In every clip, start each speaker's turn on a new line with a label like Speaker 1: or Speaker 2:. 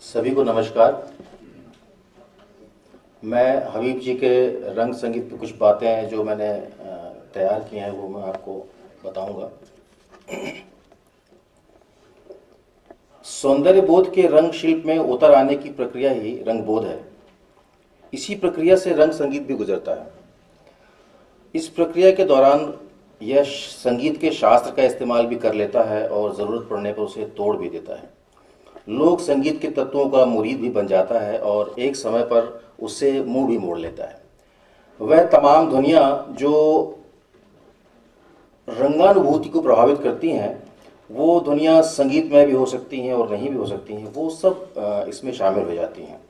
Speaker 1: सभी को नमस्कार। मैं हबीब जी के रंग संगीत की कुछ बातें हैं जो मैंने तैयार की हैं, वो मैं आपको बताऊंगा। सौंदर्य बोध के रंग शिल्प में उतर आने की प्रक्रिया ही रंग बोध है। इसी प्रक्रिया से रंग संगीत भी गुजरता है। इस प्रक्रिया के दौरान यह संगीत के शास्त्र का इस्तेमाल भी कर लेता है और ज़रूरत पड़ने पर उसे तोड़ भी देता है। लोक संगीत के तत्वों का मुरीद भी बन जाता है और एक समय पर उससे मुंह भी मोड़ लेता है। वह तमाम ध्वनियाँ जो रंगानुभूति को प्रभावित करती हैं, वो ध्वनियाँ संगीत में भी हो सकती हैं और नहीं भी हो सकती हैं, वो सब इसमें शामिल हो जाती हैं।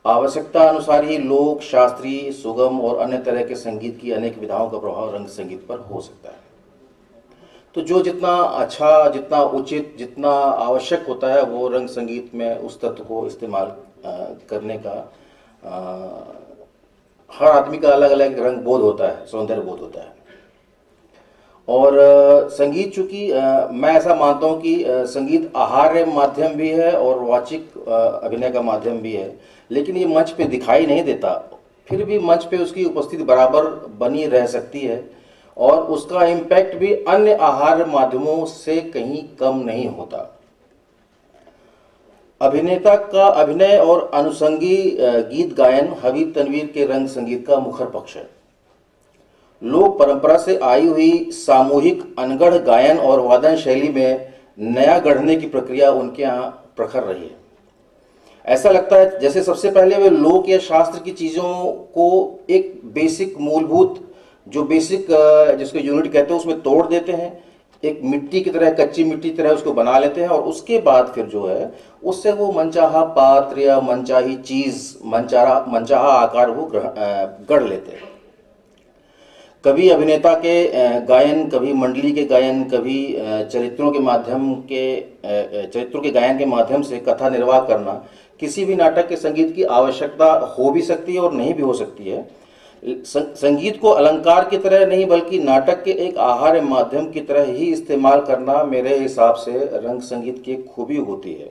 Speaker 1: आवश्यकता अनुसार ही लोक, शास्त्रीय, सुगम और अन्य तरह के संगीत की अनेक विधाओं का प्रभाव रंग संगीत पर हो सकता है। तो जो जितना अच्छा, जितना उचित, जितना आवश्यक होता है, वो रंग संगीत में उस तत्व को इस्तेमाल करने का हर आदमी का अलग अलग रंग बोध होता है, सौंदर्य बोध होता है। और संगीत चूंकि मैं ऐसा मानता हूँ कि संगीत आहार्य माध्यम भी है और वाचिक अभिनय का माध्यम भी है, लेकिन ये मंच पे दिखाई नहीं देता, फिर भी मंच पे उसकी उपस्थिति बराबर बनी रह सकती है और उसका इम्पैक्ट भी अन्य आहार्य माध्यमों से कहीं कम नहीं होता। अभिनेता का अभिनय और अनुषंगी गीत गायन हबीब तनवीर के रंग संगीत का मुखर पक्ष है। लोक परंपरा से आई हुई सामूहिक अनगढ़ गायन और वादन शैली में नया गढ़ने की प्रक्रिया उनके यहाँ प्रखर रही है। ऐसा लगता है जैसे सबसे पहले वे लोक या शास्त्र की चीज़ों को एक बेसिक मूलभूत, जो बेसिक जिसको यूनिट कहते हैं, उसमें तोड़ देते हैं, एक मिट्टी की तरह, कच्ची मिट्टी की तरह उसको बना लेते हैं और उसके बाद फिर जो है उससे वो मनचाहा पात्र या मनचाही चीज़, मनचाहा आकार वो गढ़ लेते हैं। कभी अभिनेता के गायन, कभी मंडली के गायन, कभी चरित्रों के गायन के माध्यम से कथा निर्वाह करना किसी भी नाटक के संगीत की आवश्यकता हो भी सकती है और नहीं भी हो सकती है। संगीत को अलंकार की तरह नहीं बल्कि नाटक के एक आहार्य माध्यम की तरह ही इस्तेमाल करना मेरे हिसाब से रंग संगीत की खूबी होती है।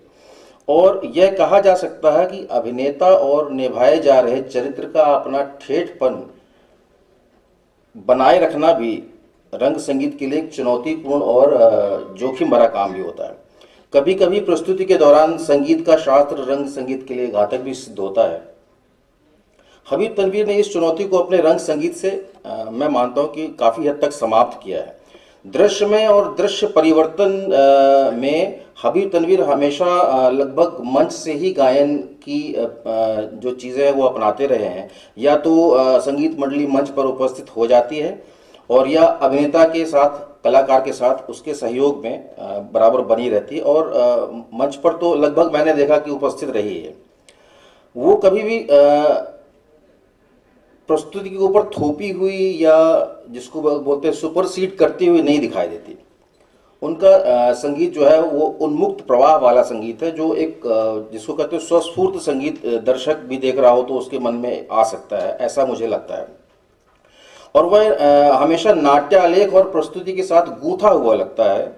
Speaker 1: और यह कहा जा सकता है कि अभिनेता और निभाए जा रहे चरित्र का अपना ठेठपन बनाए रखना भी रंग संगीत के लिए एक चुनौतीपूर्ण और जोखिम भरा काम भी होता है। कभी कभी प्रस्तुति के दौरान संगीत का शास्त्र रंग संगीत के लिए घातक भी सिद्ध होता है। हबीब तनवीर ने इस चुनौती को अपने रंग संगीत से मैं मानता हूँ कि काफ़ी हद तक समाप्त किया है। दृश्य में और दृश्य परिवर्तन में हबीब तनवीर हमेशा लगभग मंच से ही गायन की जो चीज़ें हैं वो अपनाते रहे हैं। या तो संगीत मंडली मंच पर उपस्थित हो जाती है और या अभिनेता के साथ, कलाकार के साथ उसके सहयोग में बराबर बनी रहती है और मंच पर तो लगभग मैंने देखा कि उपस्थित रही है। वो कभी भी प्रस्तुति के ऊपर थोपी हुई या जिसको बोलते हैं सुपरसीड करती हुई नहीं दिखाई देती। उनका संगीत जो है वो उन्मुक्त प्रवाह वाला संगीत है, जो एक जिसको कहते हैं स्वस्फूर्त संगीत दर्शक भी देख रहा हो तो उसके मन में आ सकता है, ऐसा मुझे लगता है। और वह हमेशा नाट्यालेख और प्रस्तुति के साथ गूंथा हुआ लगता है।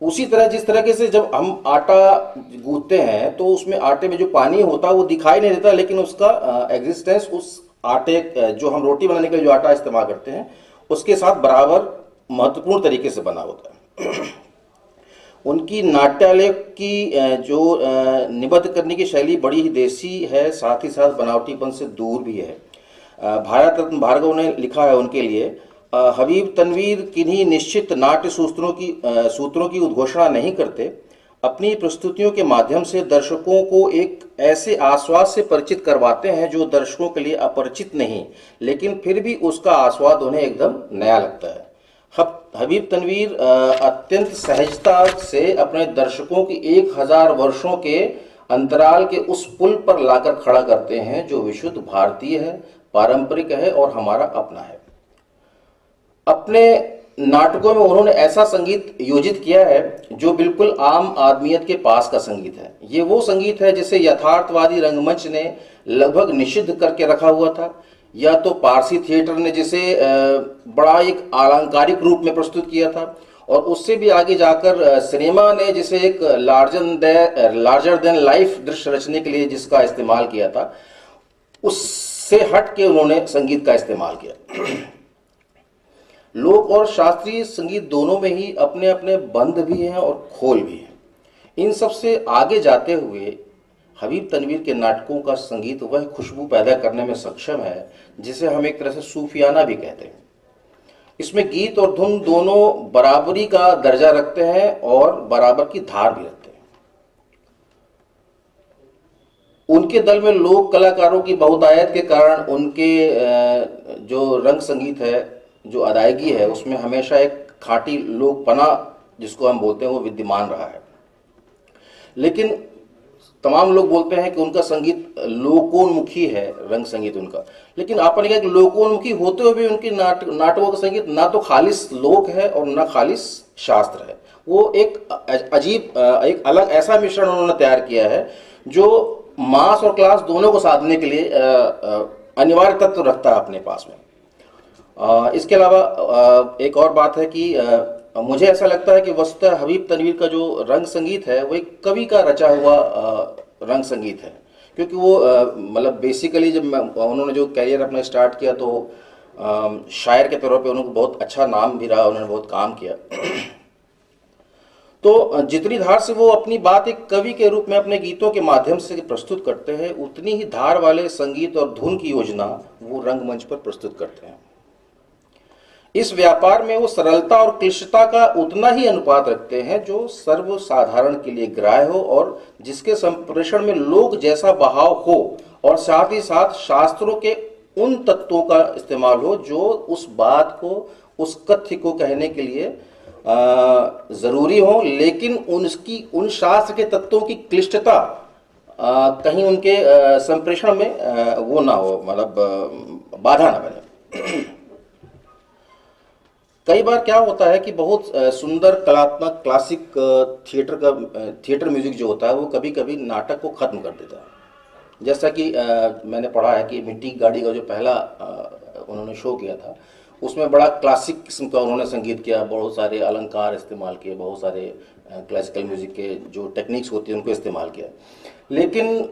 Speaker 1: उसी तरह जिस तरीके से जब हम आटा गूंथते हैं तो उसमें आटे में जो पानी होता है वो दिखाई नहीं देता, लेकिन उसका एग्जिस्टेंस उस आटे, जो हम रोटी बनाने के लिए जो आटा इस्तेमाल करते हैं, उसके साथ बराबर महत्वपूर्ण तरीके से बना होता है। उनकी नाट्यालेख की जो निबद्ध करने की शैली बड़ी ही देसी है, साथ ही साथ बनावटीपन से दूर भी है। भारत रत्न भार्गव ने लिखा है उनके लिए, हबीब तनवीर किन्हीं निश्चित नाट्य सूत्रों की उद्घोषणा नहीं करते। अपनी प्रस्तुतियों के माध्यम से दर्शकों को एक ऐसे आस्वाद से परिचित करवाते हैं जो दर्शकों के लिए अपरिचित नहीं, लेकिन फिर भी उसका आस्वाद उन्हें एकदम नया लगता है। हबीब तनवीर अत्यंत सहजता से अपने दर्शकों की 1000 वर्षों के अंतराल के उस पुल पर लाकर खड़ा करते हैं जो विशुद्ध भारतीय है, पारंपरिक है और हमारा अपना है। अपने नाटकों में उन्होंने ऐसा संगीत योजित किया है जो बिल्कुल आम आदमियत के पास का संगीत है। ये वो संगीत है जिसे यथार्थवादी रंगमंच ने लगभग निषिद्ध करके रखा हुआ था, या तो पारसी थिएटर ने जिसे बड़ा एक अलंकारिक रूप में प्रस्तुत किया था, और उससे भी आगे जाकर सिनेमा ने जिसे एक लार्जर देन लाइफ दृश्य रचने के लिए जिसका इस्तेमाल किया था, उससे हट के उन्होंने संगीत का इस्तेमाल किया। लोक और शास्त्रीय संगीत दोनों में ही अपने अपने बंध भी हैं और खोल भी हैं। इन सब से आगे जाते हुए हबीब तनवीर के नाटकों का संगीत वह खुशबू पैदा करने में सक्षम है जिसे हम एक तरह से सूफियाना भी कहते हैं। इसमें गीत और धुन दोनों बराबरी का दर्जा रखते हैं और बराबर की धार भी रखते हैं। उनके दल में लोक कलाकारों की बहुतायत के कारण उनके जो रंग संगीत है, जो अदायगी है, उसमें हमेशा एक खाँटी लोकपना जिसको हम बोलते हैं वो विद्यमान रहा है। लेकिन तमाम लोग बोलते हैं कि उनका संगीत लोकोन्मुखी है, रंग संगीत उनका। लेकिन आपने कहा कि लोकोन्मुखी होते हुए भी उनकी नाटकों का संगीत ना तो खालिस लोक है और ना खालिस शास्त्र है। वो एक अजीब, एक अलग ऐसा मिश्रण उन्होंने तैयार किया है जो मास और क्लास दोनों को साधने के लिए अनिवार्य तत्व रखता है अपने पास में। इसके अलावा एक और बात है कि मुझे ऐसा लगता है कि वस्तुतः हबीब तनवीर का जो रंग संगीत है वो एक कवि का रचा हुआ रंग संगीत है, क्योंकि वो मतलब बेसिकली जब उन्होंने जो कैरियर अपना स्टार्ट किया तो शायर के तौर पे उनको बहुत अच्छा नाम भी रहा, उन्होंने बहुत काम किया। तो जितनी धार से वो अपनी बात एक कवि के रूप में अपने गीतों के माध्यम से प्रस्तुत करते हैं, उतनी ही धार वाले संगीत और धुन की योजना वो रंगमंच पर प्रस्तुत करते हैं। इस व्यापार में वो सरलता और क्लिष्टता का उतना ही अनुपात रखते हैं जो सर्वसाधारण के लिए ग्राह्य हो और जिसके संप्रेषण में लोक जैसा बहाव हो, और साथ ही साथ शास्त्रों के उन तत्वों का इस्तेमाल हो जो उस बात को, उस कथ्य को कहने के लिए जरूरी हो, लेकिन उन शास्त्र के तत्वों की क्लिष्टता कहीं उनके संप्रेषण में वो ना हो, मतलब बाधा ना बने। कई बार क्या होता है कि बहुत सुंदर कलात्मक क्लासिक थिएटर म्यूजिक जो होता है वो कभी कभी नाटक को खत्म कर देता है। जैसा कि मैंने पढ़ा है कि मिट्टी की गाड़ी का जो पहला उन्होंने शो किया था उसमें बड़ा क्लासिक किस्म का उन्होंने संगीत किया, बहुत सारे अलंकार इस्तेमाल किए, बहुत सारे क्लासिकल म्यूजिक के जो टेक्निक्स होती है उनको इस्तेमाल किया, लेकिन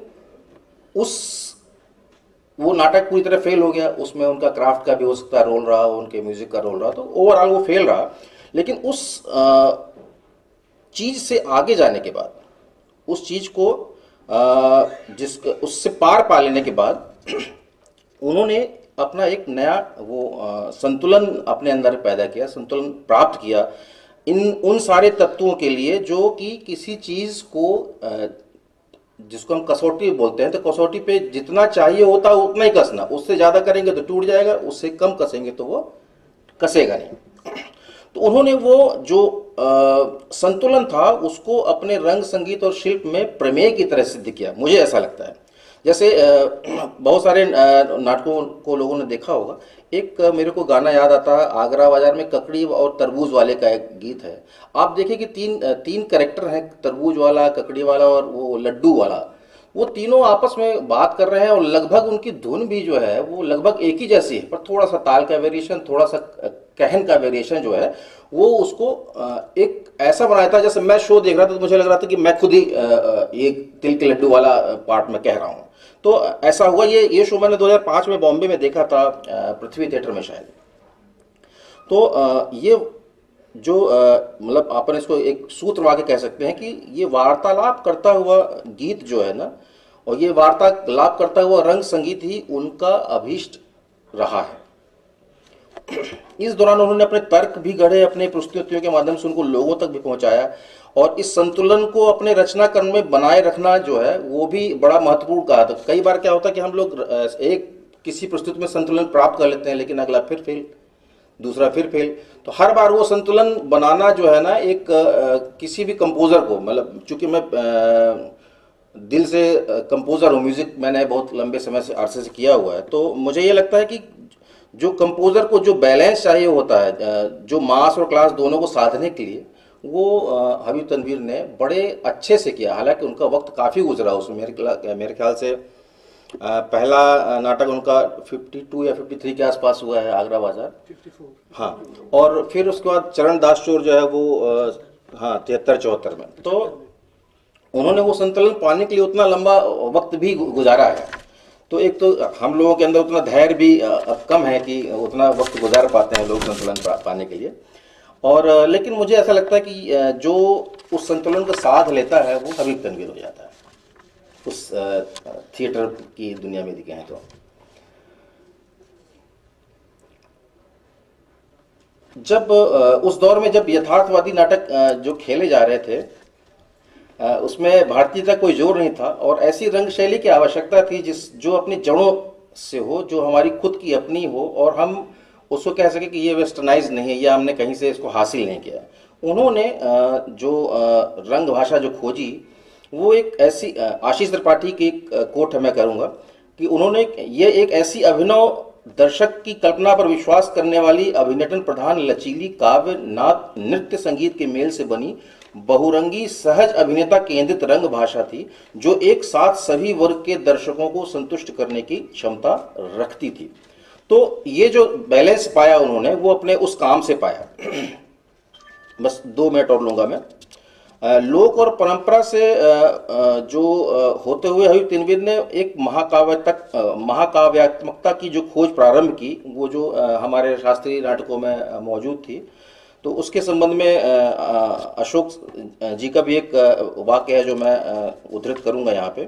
Speaker 1: वो नाटक पूरी तरह फेल हो गया। उसमें उनका क्राफ्ट का भी हो सकता है रोल रहा, उनके म्यूजिक का रोल रहा, तो ओवरऑल वो फेल रहा। लेकिन उस चीज से आगे जाने के बाद, उस चीज को उससे पार पा लेने के बाद उन्होंने अपना एक नया वो संतुलन अपने अंदर पैदा किया, संतुलन प्राप्त किया उन सारे तत्वों के लिए जो कि किसी चीज को जिसको हम कसौटी बोलते हैं, तो कसौटी पे जितना चाहिए होता है उतना ही कसना, उससे ज़्यादा करेंगे तो टूट जाएगा, उससे कम कसेंगे तो वो कसेगा नहीं। तो उन्होंने वो जो संतुलन था उसको अपने रंग संगीत और शिल्प में प्रमेय की तरह सिद्ध किया, मुझे ऐसा लगता है। जैसे बहुत सारे नाटकों को लोगों ने देखा होगा, एक मेरे को गाना याद आता है, आगरा बाजार में ककड़ी और तरबूज वाले का एक गीत है। आप देखिए कि तीन कैरेक्टर हैं, तरबूज वाला, ककड़ी वाला और वो लड्डू वाला। वो तीनों आपस में बात कर रहे हैं और लगभग उनकी धुन भी जो है वो लगभग एक ही जैसी है, पर थोड़ा सा ताल का वेरिएशन, थोड़ा सा कहन का वेरिएशन जो है वो उसको एक ऐसा बनाया था जैसे मैं शो देख रहा था तो मुझे लग रहा था कि मैं खुद ही एक तिल के लड्डू वाला पार्ट में कह रहा हूँ। तो ऐसा हुआ। ये शो मैंने 2005 में बॉम्बे में देखा था, पृथ्वी थिएटर में शायद। तो ये जो मतलब अपन इसको एक सूत्र वाक्य कह सकते हैं कि ये वार्तालाप करता हुआ गीत जो है ना, और ये वार्तालाप करता हुआ रंग संगीत ही उनका अभीष्ट रहा है। इस दौरान उन्होंने अपने तर्क भी गढ़े, अपने प्रस्तुतियों के माध्यम से उनको लोगों तक भी पहुंचाया, और इस संतुलन को अपने रचना कर्म में बनाए रखना जो है वो भी बड़ा महत्वपूर्ण कहा था। कई बार क्या होता है कि हम लोग एक किसी प्रस्तुति में संतुलन प्राप्त कर लेते हैं, लेकिन अगला फिर फेल, दूसरा फिर फेल। तो हर बार वो संतुलन बनाना जो है ना, एक किसी भी कंपोजर को, मतलब चूंकि मैं दिल से कंपोजर हूँ, म्यूजिक मैंने बहुत लंबे समय से अरसे से किया हुआ है, तो मुझे ये लगता है कि जो कंपोजर को जो बैलेंस चाहिए होता है, जो मास और क्लास दोनों को साधने के लिए, वो हबीब तनवीर ने बड़े अच्छे से किया। हालांकि उनका वक्त काफ़ी गुजरा उसमें, मेरे ख्याल से पहला नाटक उनका 52 या 53 के आसपास हुआ है, आगरा बाजार।
Speaker 2: 54।
Speaker 1: हाँ, और फिर उसके बाद चरण दास चोर जो है वो हाँ 73-74 में। तो उन्होंने वो संतुलन पाने के लिए उतना लंबा वक्त भी गुजारा है। तो एक तो हम लोगों के अंदर उतना धैर्य भी अब कम है कि उतना वक्त गुजार पाते हैं लोग संतुलन पाने के लिए। और लेकिन मुझे ऐसा लगता है कि जो उस संतुलन का साथ लेता है वो हबीब तनवीर हो जाता है उस थिएटर की दुनिया में दिखे हैं। तो जब उस दौर में जब यथार्थवादी नाटक जो खेले जा रहे थे उसमें भारतीयता कोई जोर नहीं था और ऐसी रंग शैली की आवश्यकता थी जो अपनी जड़ों से हो, जो हमारी खुद की अपनी हो और हम उसको कह सके कि ये वेस्टर्नाइज नहीं है या हमने कहीं से इसको हासिल नहीं किया। उन्होंने जो रंग भाषा जो खोजी वो एक ऐसी आशीष त्रिपाठी की एक कोट है मैं करूँगा कि उन्होंने ये एक ऐसी अभिनव दर्शक की कल्पना पर विश्वास करने वाली अभिनटन प्रधान लचीली काव्य नाद नृत्य संगीत के मेल से बनी बहुरंगी सहज अभिनेता केंद्रित रंग भाषा थी जो एक साथ सभी वर्ग के दर्शकों को संतुष्ट करने की क्षमता रखती थी। तो ये जो बैलेंस पाया उन्होंने वो अपने उस काम से पाया। बस 2 मिनट और लूंगा मैं। लोक और परंपरा से जो होते हुए हबीब तनवीर ने एक महाकाव्यात्मकता की जो खोज प्रारंभ की वो जो हमारे शास्त्रीय नाटकों में मौजूद थी। तो उसके संबंध में अशोक जी का भी एक वाक्य है जो मैं उद्धृत करूंगा यहाँ पे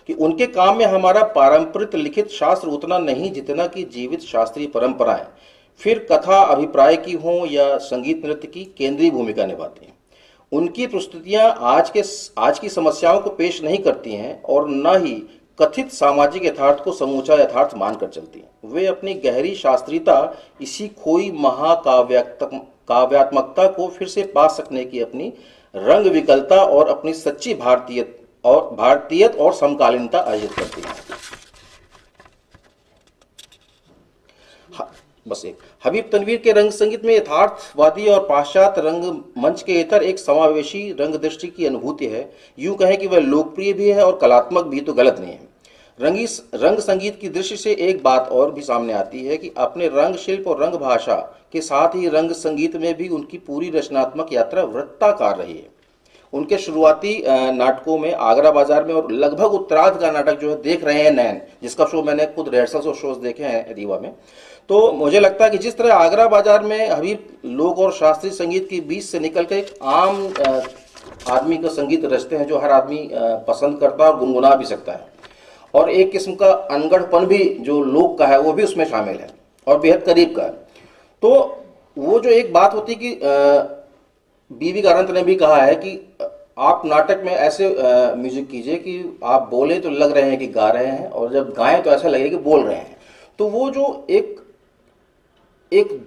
Speaker 1: कि उनके काम में हमारा पारंपरिक लिखित शास्त्र उतना नहीं जितना कि जीवित शास्त्रीय परंपराएं फिर कथा अभिप्राय की हों या संगीत नृत्य की केंद्रीय भूमिका निभाती हैं। उनकी प्रस्तुतियां आज की समस्याओं को पेश नहीं करती हैं और न ही कथित सामाजिक यथार्थ को समूचा यथार्थ मानकर चलती हैं। वे अपनी गहरी शास्त्रीयता इसी खोई काव्यात्मकता को फिर से पा सकने की अपनी रंग विकलता और अपनी सच्ची भारतीयत और समकालीनता अर्जित करती है। बस एक हबीब तनवीर के रंग संगीत में यथार्थवादी और पाश्चात्य रंग मंच के इतर एक समावेशी रंग दृष्टि की अनुभूति है। यूं कहें कि वह लोकप्रिय भी है और कलात्मक भी, तो गलत नहीं है। रंग संगीत की दृष्टि से एक बात और भी सामने आती है कि अपने रंग शिल्प और रंग भाषा के साथ ही रंग संगीत में भी उनकी पूरी रचनात्मक यात्रा वृत्ताकार रही है। उनके शुरुआती नाटकों में आगरा बाजार में और लगभग उत्तरार्ध का नाटक जो है देख रहे हैं नैन, जिसका शो मैंने खुद रिहर्सल्स और शोज देखे हैं रीवा में। तो मुझे लगता है कि जिस तरह आगरा बाजार में हबीब लोक और शास्त्रीय संगीत के बीच से निकल कर एक आम आदमी का संगीत रचते हैं जो हर आदमी पसंद करता है और गुनगुना भी सकता है, और एक किस्म का अनगढ़पन भी जो लोक का है वो भी उसमें शामिल है और बेहद करीब का है। तो वो जो एक बात होती कि बीवी गारंत ने भी कहा है कि आप नाटक में ऐसे म्यूजिक कीजिए कि आप बोले तो लग रहे हैं कि गा रहे हैं और जब गाएं तो ऐसा लगे कि बोल रहे हैं। तो वो जो एक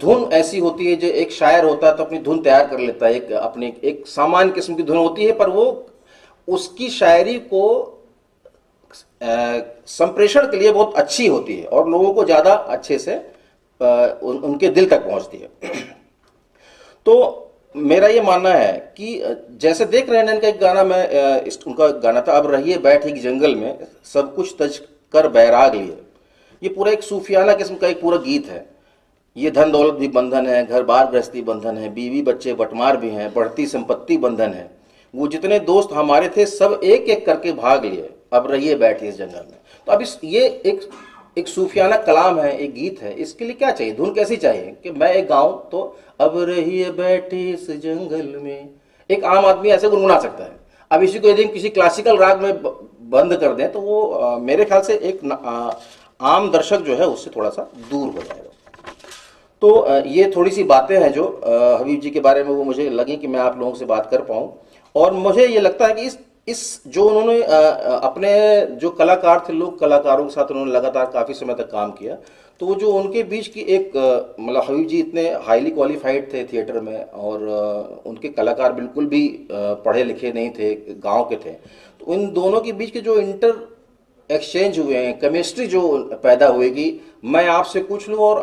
Speaker 1: धुन ऐसी होती है, जो एक शायर होता है तो अपनी धुन तैयार कर लेता है, एक अपनी एक सामान्य किस्म की धुन होती है, पर वो उसकी शायरी को संप्रेषण के लिए बहुत अच्छी होती है और लोगों को ज़्यादा अच्छे से उनके दिल तक पहुंचती है। तो मेरा ये मानना है कि जैसे देख रहे हैं इनका एक गाना उनका गाना था, अब रहिए बैठ एक जंगल में सब कुछ तज कर बैराग लिए। ये पूरा एक सूफियाना किस्म का एक पूरा गीत है। ये धन दौलत भी बंधन है, घर बार गृहस्थी बंधन है, बीवी बच्चे बटमार भी हैं, बढ़ती संपत्ति बंधन है, वो जितने दोस्त हमारे थे सब एक एक करके भाग लिए, अब रहिए बैठे इस जंगल में। तो अब ये एक सूफियाना कलाम है, एक गीत है। इसके लिए क्या चाहिए, धुन कैसी चाहिए कि मैं एक गाऊं तो अब रहिए बैठे इस जंगल में, एक आम आदमी ऐसे गुनगुना सकता है। अब इसी को यदि किसी क्लासिकल राग में बंद कर दें तो वो मेरे ख्याल से एक आम दर्शक जो है उससे थोड़ा सा दूर हो जाएगा। तो ये थोड़ी सी बातें हैं जो हबीब जी के बारे में वो मुझे लगी कि मैं आप लोगों से बात कर पाऊँ। और मुझे ये लगता है कि इस जो उन्होंने अपने जो कलाकार थे, लोक कलाकारों के साथ उन्होंने लगातार काफ़ी समय तक काम किया, तो जो उनके बीच की एक मतलब हबीब जी इतने हाईली क्वालिफाइड थे थिएटर में और उनके कलाकार बिल्कुल भी पढ़े लिखे नहीं थे, गांव के थे। तो इन दोनों के बीच के जो इंटर एक्सचेंज हुए हैं, केमिस्ट्री जो पैदा हुई कि मैं आपसे कुछ लूँ और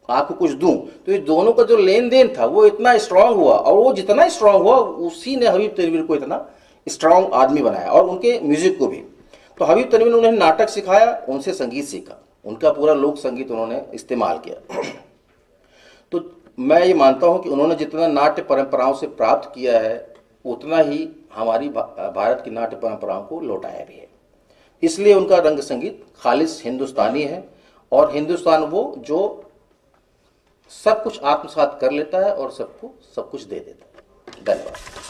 Speaker 1: आपको कुछ दूं, तो ये दोनों का जो लेन देन था वो इतना स्ट्रांग हुआ, और वो जितना स्ट्रांग हुआ उसी ने हबीब तनवीर को इतना स्ट्रांग आदमी बनाया और उनके म्यूजिक को भी। तो हबीब तनवीर ने उन्हें नाटक सिखाया, उनसे संगीत सीखा, उनका पूरा लोक संगीत उन्होंने इस्तेमाल किया। तो मैं ये मानता हूं कि उन्होंने जितना नाट्य परंपराओं से प्राप्त किया है उतना ही हमारी भारत की नाट्य परंपराओं को लौटाया भी है। इसलिए उनका रंग संगीत खालिस हिंदुस्तानी है, और हिंदुस्तान वो जो सब कुछ आत्मसात कर लेता है और सबको सब कुछ दे देता है। धन्यवाद।